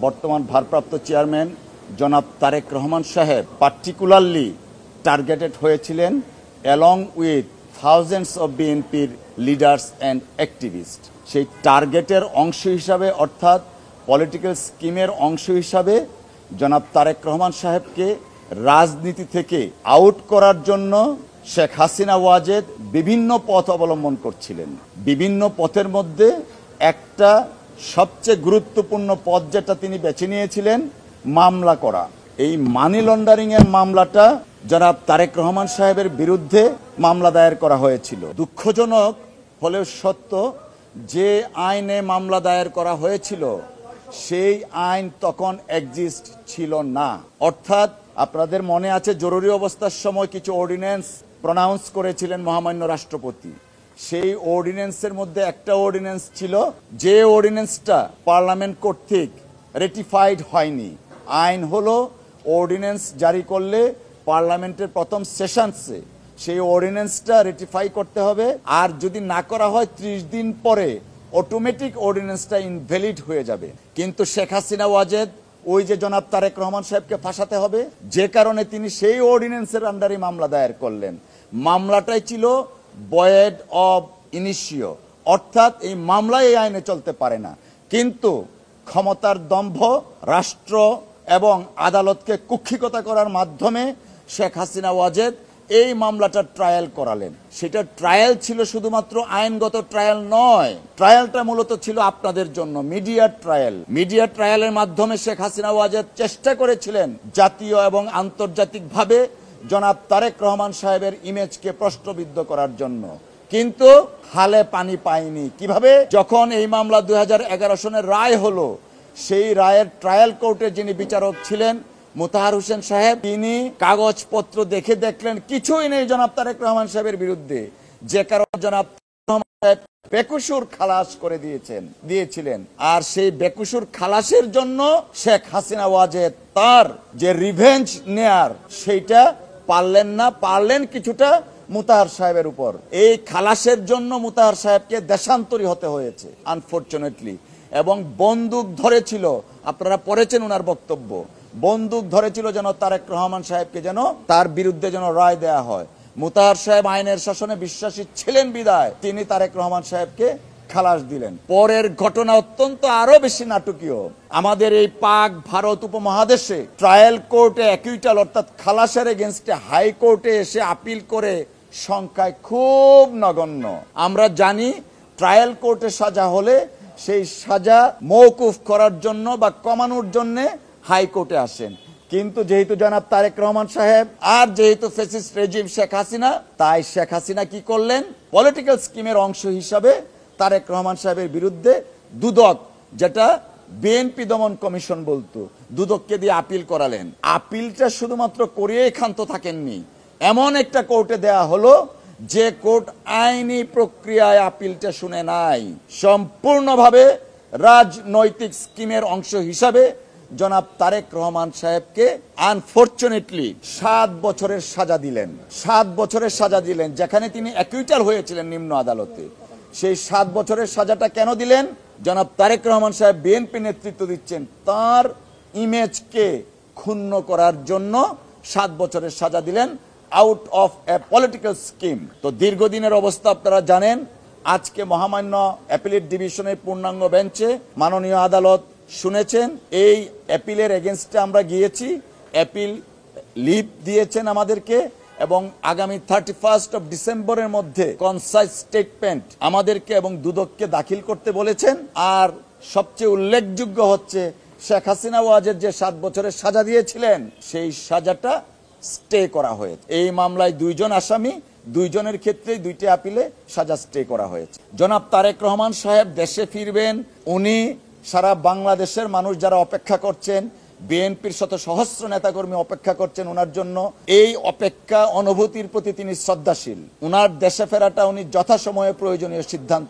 বর্তমান ভারপ্রাপ্ত চেয়ারম্যান জনাব তারেক রহমান সাহেব পার্টিকুলারলি টার্গেটেড হয়েছিলেন অ্যালং উইথ থাউজেন্ডস অফ বিএনপির লিডার্স অ্যান্ড অ্যাক্টিভিস্ট। সেই টার্গেটের অংশ হিসাবে অর্থাৎ পলিটিক্যাল স্কিমের অংশ হিসাবে জনাব তারেক রহমান সাহেবকে রাজনীতি থেকে আউট করার জন্য শেখ হাসিনা ওয়াজেদ বিভিন্ন পথ অবলম্বন করছিলেন। বিভিন্ন পথের মধ্যে একটা সবচেয়ে গুরুত্বপূর্ণ পথ যেটা তিনি বেছে নিয়েছিলেন মামলা করা। এই মানি লন্ডারিংয়ের মামলাটা জনাব তারেক রহমান সাহেবের বিরুদ্ধে মামলা দায়ের করা হয়েছিল। দুঃখজনক হলেও সত্য, যে আইনে মামলা দায়ের করা হয়েছিল সেই আইন তখন এক্সিস্ট ছিল না। অর্থাৎ আপনাদের মনে আছে জরুরি অবস্থার সময় কিছু অর্ডিন্যান্স প্রনাউন্স করেছিলেন মহামান্য রাষ্ট্রপতি। সেই অর্ডিন্যান্সের মধ্যে একটা অর্ডিন্যান্স ছিল যে অর্ডিন্যান্সটা পার্লামেন্ট কর্তৃক রেটিফাইড হয়নি। আইন হলো অর্ডিন্যান্স জারি করলে পার্লামেন্টের প্রথম সেশনসে সেই অর্ডিন্যান্সটা রেটিফাই করতে হবে, আর যদি না করা হয় 30 দিন পরে অটোমেটিক অর্ডিন্যান্সটা ইনভ্যালিড হয়ে যাবে। কিন্তু শেখ হাসিনা ওয়াজেদ ওই যে জনাব তারেক রহমান সাহেবকে ফাঁসাতে হবে, যে কারণে তিনি সেই অর্ডিন্যান্সের আন্ডারে মামলা দায়ের করলেন। মামলাটাই ছিল ভয়েড অব ইনিশিও, অর্থাৎ এই মামলা এই আইনে চলতে পারে না। কিন্তু ক্ষমতার দম্ভ, রাষ্ট্র এবং আদালতকে কুক্ষিগতা করার মাধ্যমে শেখ হাসিনা ওয়াজেদ এই মামলাটা ট্রায়াল করালেন। সেটা ট্রায়াল ছিল শুধুমাত্র আইনগত ট্রায়াল নয়, ট্রায়ালটা মূলত ছিল আপনাদের জন্য মিডিয়া ট্রায়াল। মিডিয়া ট্রায়ালের মাধ্যমে শেখ হাসিনা ওয়াজেদ চেষ্টা করেছিলেন জাতীয় এবং আন্তর্জাতিকভাবে জনাব তারেক রহমান সাহেবের ইমেজকে প্রশ্নবিদ্ধ করার জন্য, কিন্তু হালে পানি পায়নি। কিভাবে? যখন এই মামলা 2011 সনের রায় হলো, সেই রায়ের ট্রায়াল কোর্টে যিনি বিচারক ছিলেন মোতাহার হোসেন সাহেব, তিনি কাগজপত্র দেখে দেখলেন কিছুই নেই জনাব তারেক রহমান সাহেবের বিরুদ্ধে, যে কারণে জনাব রহমান সাহেব বেকসুর খালাস করে দিয়েছিলেন। আর সেই বেকসুর খালাসের জন্য শেখ হাসিনা ওয়াজেদ তার যে রিভেঞ্জ নেয়ার সেইটা পারলেন না, পারলেন কিছুটা মোতাহার সাহেবের উপর। এই খালাসের জন্য মোতাহার সাহেবকে দেশান্তরী হতে হয়েছে আনফরচুনেটলি। এবং বন্দুক ধরেছিল, আপনারা পড়েছেন ওনার বক্তব্য, বন্দুক ধরেছিল যেন তারেক রহমান সাহেবকে যেন তার বিরুদ্ধে যেন রায় দেয়া হয়। মোতাহার সাহেব আইনের শাসনে বিশ্বাসী ছিলেন বিদায় তিনি তারেক রহমান সাহেবকে খালাস দিলেন। পরের ঘটনা অত্যন্ত আরো বেশি নাটকীয়। আমাদের এই পাক ভারত উপমহাদেশে ট্রায়াল কোর্টে অ্যাকুইটাল অর্থাৎ খালাসের এগেনস্টে হাইকোর্টে এসে আপিল করে সংখ্যায় খুব নগণ্য। আমরা জানি ট্রায়াল কোর্টে সাজা হলে সেই সাজা মওকুফ করার জন্য বা কমানোর জন্য হাইকোর্টে আসেন। কিন্তু যেহেতু জনাব তারেক রহমান সাহেব আর যেহেতু ফ্যাসিস্ট রেজিম শেখ হাসিনা, তাই শেখ হাসিনা কি করলেন? পলিটিক্যাল স্কিমের অংশ হিসাবে তারেক রহমান সাহেবের বিরুদ্ধে দুদক, যেটা বিএনপি দমন কমিশন বলতো, দুদককে দিয়ে আপিল করালেন। আপিলটা শুধুমাত্র করিয়েই ক্ষান্ত থাকেননি, এমন একটা কোর্টে দেয়া হলো যে কোর্ট আইনি প্রক্রিয়ায় আপিলটা শুনে নাই। সম্পূর্ণভাবে রাজনৈতিক স্কিমের অংশ হিসাবে জনাব তারেক রহমান সাহেবকে আনফরচুনেটলি 7 বছরের সাজা দিলেন। 7 বছরের সাজা দিলেন, যেখানে তিনি অ্যাকুইটাল হয়েছিলেন নিম্ন আদালতে। সেই 7 বছরের সাজাটা কেন দিলেন? জনাব তারেক রহমান সাহেব বিএনপি নেতৃত্ব দিচ্ছেন, তার ইমেজকে ক্ষুণ্ণ করার জন্য 7 বছরের সাজা দিলেন out of a political scheme. তো দীর্ঘদিনের অবস্থা আপনারা জানেন। আজকে মহামান্য অ্যাপিলেট ডিভিশনের পূর্ণাঙ্গ বেঞ্চে মাননীয় আদালত শুনেছেন। এই অ্যাপিলের এগেনস্টে আমরা গিয়েছি, অ্যাপিল লিভ দিয়েছেন আমাদেরকে, এবং আগামী 31 ডিসেম্বরের মধ্যে কনসাইজ স্টেটমেন্ট আমাদেরকে এবং দুদককে দাখিল করতে বলেছেন। আর সবচেয়ে উল্লেখযোগ্য হচ্ছে শেখ হাসিনা ওয়াজেদ যে 7 বছরের সাজা দিয়েছিলেন সেই সাজাটা স্টে করা হয়েছে। এই মামলায় 2 জন আসামি, 2 জনের ক্ষেত্রে 2টি আপিলে সাজা স্টে করা হয়েছে। জনাব তারেক রহমান সাহেব দেশে ফিরবেন, উনি সারা বাংলাদেশের মানুষ যারা অপেক্ষা করছেন, বিএনপির শত সহস্র নেতাকর্মী অপেক্ষা করছেন ওনার জন্য। এই অপেক্ষা অনুভূতির প্রতি তিনি শ্রদ্ধাশীল। ওনার দেশে ফেরাটা উনি যথাসময়ে প্রয়োজনীয় সিদ্ধান্ত